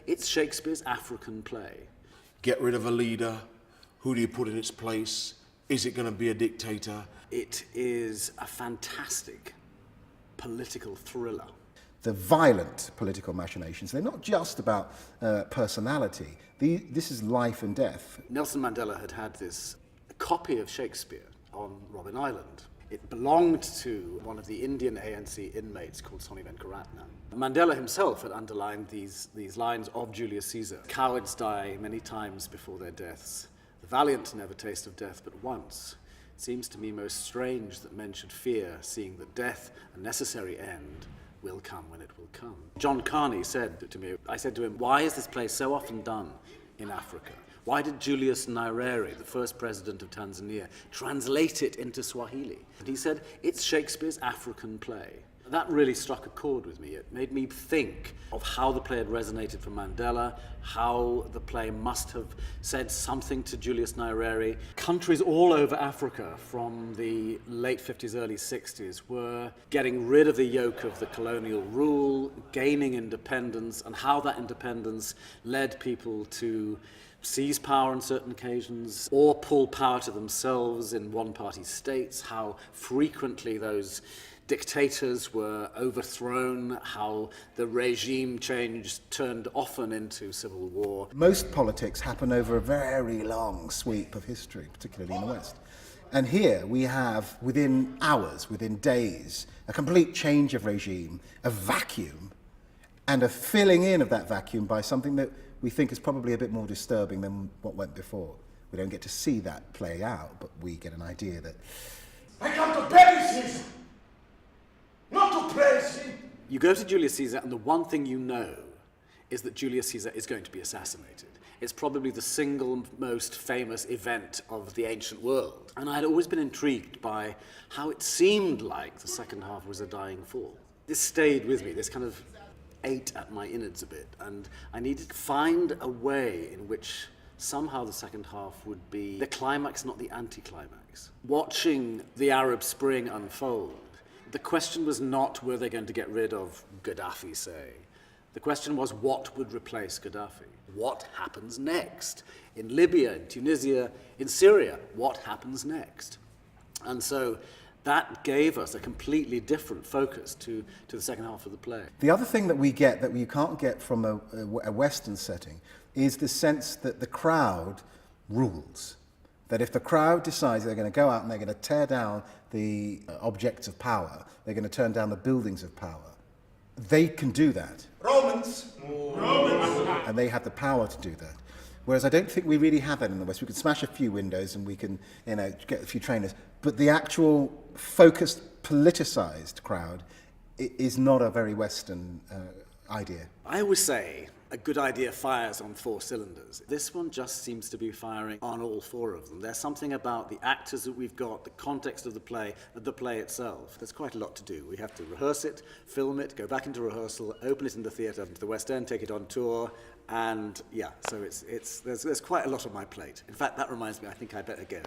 it's Shakespeare's African play. Get rid of a leader. Who do you put in its place? Is it going to be a dictator? It is a fantastic political thriller. The violent political machinations, they're not just about personality. This is life and death. Nelson Mandela had this copy of Shakespeare on Robben Island. It belonged to one of the Indian ANC inmates called Sonny Venkaratnam. Mandela himself had underlined these lines of Julius Caesar. Cowards die many times before their deaths. The valiant never taste of death but once. It seems to me most strange that men should fear, seeing that death, a necessary end, will come when it will come. John Carney said to me, I said to him, why is this play so often done in Africa? Why did Julius Nyerere, the first president of Tanzania, translate it into Swahili? And he said, it's Shakespeare's African play. That really struck a chord with me. It made me think of how the play had resonated for Mandela, how the play must have said something to Julius Nyerere. Countries all over Africa from the late 50s, early 60s were getting rid of the yoke of the colonial rule, gaining independence, and how that independence led people to seize power on certain occasions or pull power to themselves in one-party states, how frequently those dictators were overthrown, how the regime change turned often into civil war. Most politics happen over a very long sweep of history, particularly in the West. And here we have, within hours, within days, a complete change of regime, a vacuum, and a filling in of that vacuum by something that we think is probably a bit more disturbing than what went before. We don't get to see that play out, but we get an idea that I come to bury Caesar, not to praise him. You go to Julius Caesar, and the one thing you know is that Julius Caesar is going to be assassinated. It's probably the single most famous event of the ancient world. And I had always been intrigued by how it seemed like the second half was a dying fall. This stayed with me, this kind of ate at my innards a bit, and I needed to find a way in which somehow the second half would be the climax, not the anticlimax. Watching the Arab Spring unfold, the question was not were they going to get rid of Gaddafi, say. The question was what would replace Gaddafi? What happens next? In Libya, in Tunisia, in Syria, what happens next? And so that gave us a completely different focus to the second half of the play. the other thing that we get that you can't get from a Western setting is the sense that the crowd rules. That if the crowd decides they're going to go out and they're going to tear down the objects of power, they're going to turn down the buildings of power, they can do that. Romans. And they have the power to do that. Whereas I don't think we really have that in the West. We can smash a few windows and we can, get a few trainers. But the actual focused, politicized crowd is not a very Western idea. I always say a good idea fires on 4 cylinders. This one just seems to be firing on all 4 of them. There's something about the actors that we've got, the context of the play itself. There's quite a lot to do. We have to rehearse it, film it, go back into rehearsal, open it in the theatre, to the West End, take it on tour, and yeah, so there's quite a lot on my plate. In fact, that reminds me, I think I better go.